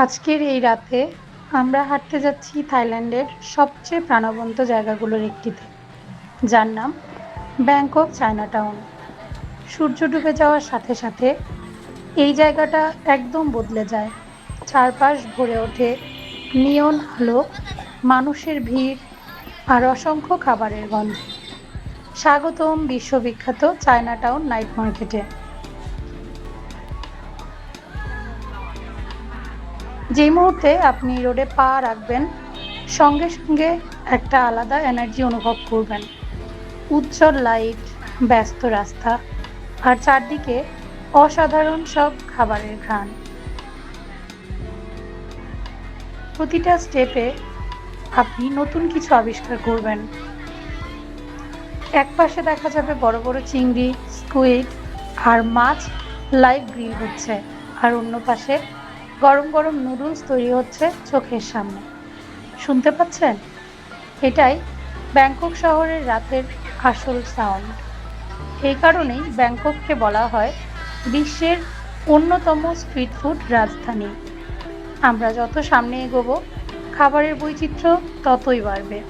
আজকের এই রাতে আমরা হাঁটতে যাচ্ছি থাইল্যান্ডের সবচেয়ে প্রাণবন্ত জায়গাগুলোর একটিতে, যার নাম ব্যাংকক চায়নাটাউন। সূর্য ডুবে যাওয়ার সাথে সাথে এই জায়গাটা একদম বদলে যায়। চারপাশ ভরে ওঠে নিয়ন আলো, মানুষের ভিড় আর অসংখ্য খাবারের গন্ধে। স্বাগতম বিশ্ববিখ্যাত চায়নাটাউন নাইট মার্কেটে। যেই মুহূর্তে আপনি রোডে পা রাখবেন, সঙ্গে সঙ্গে একটা আলাদা এনার্জি অনুভব করবেন। উজ্জ্বল লাইট, ব্যস্ত রাস্তা আর চারদিকে অসাধারণ সব খাবারের ঘ্রাণ। প্রতিটা স্টেপে আপনি নতুন কিছু আবিষ্কার করবেন। একপাশে দেখা যাবে বড় বড় চিংড়ি, স্কুইড আর মাছ লাইভ গ্রিল হচ্ছে, আর অন্য পাশে গরম গরম নুডলস তৈরি হচ্ছে চোখের সামনে। শুনতে পাচ্ছেন? এটাই ব্যাংকক শহরের রাতের আসল সাউন্ড। এই কারণেই ব্যাংকককে বলা হয় বিশ্বের অন্যতম স্ট্রিট ফুড রাজধানী। আমরা যত সামনে এগোবো, খাবারের বৈচিত্র্য ততই বাড়বে।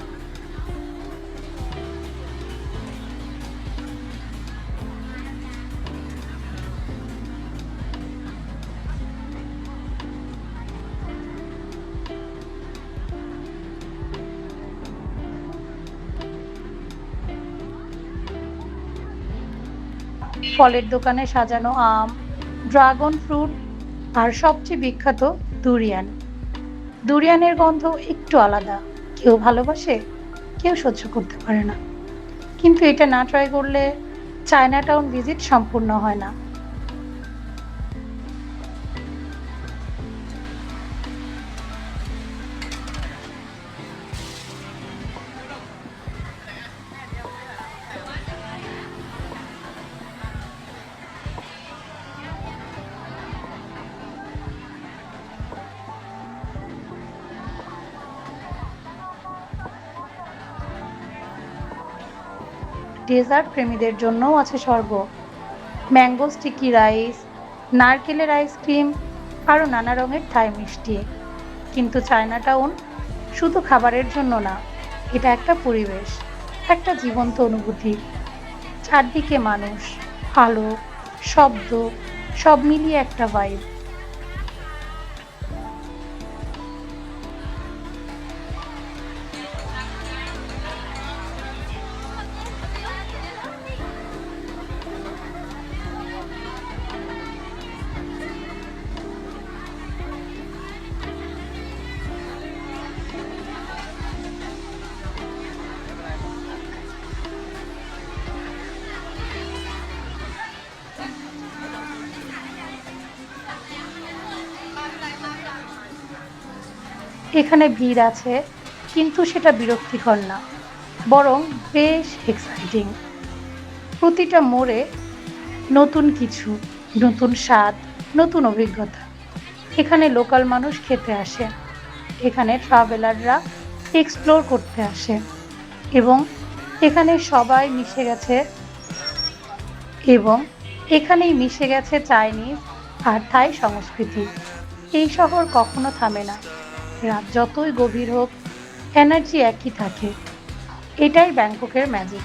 ফলের দোকানে সাজানো আম, ড্রাগন ফ্রুট আর সবচেয়ে বিখ্যাত দুরিয়ান। দুরিয়ানের গন্ধ একটু আলাদা। কেউ ভালোবাসে, কেউ সহ্য করতে পারে না। কিন্তু এটা না ট্রাই করলে চায়নাটাউন ভিজিট সম্পূর্ণ হয় না। ডেজার্ট প্রেমীদের জন্যও আছে স্বর্গ। ম্যাঙ্গো স্টিকি রাইস, নারকেলের আইসক্রিম, আরও নানা রঙের থাই মিষ্টি। কিন্তু চায়নাটাউন শুধু খাবারের জন্য না, এটা একটা পরিবেশ, একটা জীবন্ত অনুভূতি। চারদিকে মানুষ, আলো, শব্দ, সব মিলিয়ে একটা ভাইব। এখানে ভিড় আছে, কিন্তু সেটা বিরক্তিকর না, বরং বেশ এক্সাইটিং। প্রতিটা মোড়ে নতুন কিছু, নতুন স্বাদ, নতুন অভিজ্ঞতা। এখানে লোকাল মানুষ খেতে আসে, এখানে ট্রাভেলাররা এক্সপ্লোর করতে আসে, এবং এখানে সবাই মিশে গেছে এবং এখানেই মিশে গেছে চাইনিজ আর থাই সংস্কৃতি। এই শহর কখনো থামে না। রাত যতই গভীর হোক, এনার্জি একই থাকে। এটাই ব্যাংককের ম্যাজিক।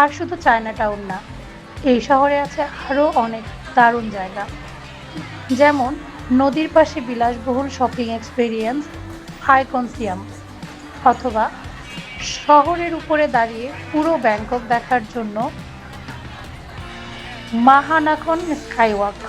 আর শুধু চায়না টাউন না, এই শহরে আছে আরও অনেক দারুণ জায়গা, যেমন নদীর পাশে বিলাসবহুল শপিং এক্সপেরিয়েন্স আইকনসিয়াম, অথবা শহরের উপরে দাঁড়িয়ে পুরো ব্যাংকক দেখার জন্য মাহানাখন স্কাইওয়াক।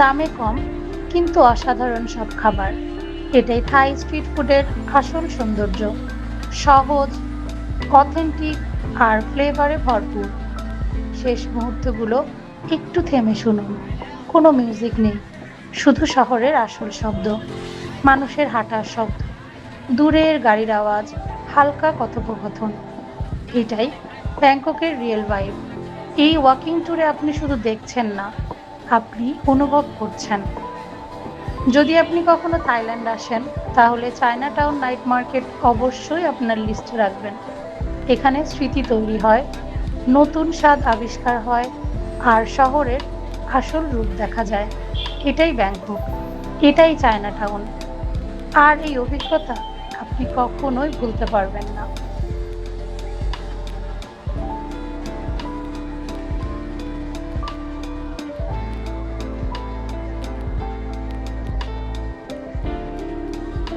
দামে কম কিন্তু অসাধারণ সব খাবার, এটাই থাই স্ট্রিট ফুডের আসল সৌন্দর্য। সহজ, অথেন্টিক আর ফ্লেভারে ভরপুর। শেষ মুহূর্তগুলো একটু থেমে শুনুন, কোনো মিউজিক নেই, শুধু শহরের আসল শব্দ, মানুষের হাঁটার শব্দ, দূরের গাড়ির আওয়াজ, হালকা কথোপকথন। এটাই ব্যাংককের রিয়েল ভাইব। এই ওয়াকিং ট্যুরে আপনি শুধু দেখছেন না, আপনি অনুভব করছেন। যদি আপনি কখনো থাইল্যান্ড আসেন, তাহলে চায়না টাউন নাইট মার্কেট অবশ্যই আপনার লিস্টে রাখবেন। এখানে স্মৃতি তৈরি হয়, নতুন স্বাদ আবিষ্কার হয়, আর শহরের আসল রূপ দেখা যায়। এটাই ব্যাংকক, এটাই চায়না টাউন। আর এই অভিজ্ঞতা আপনি কখনোই ভুলতে পারবেন না।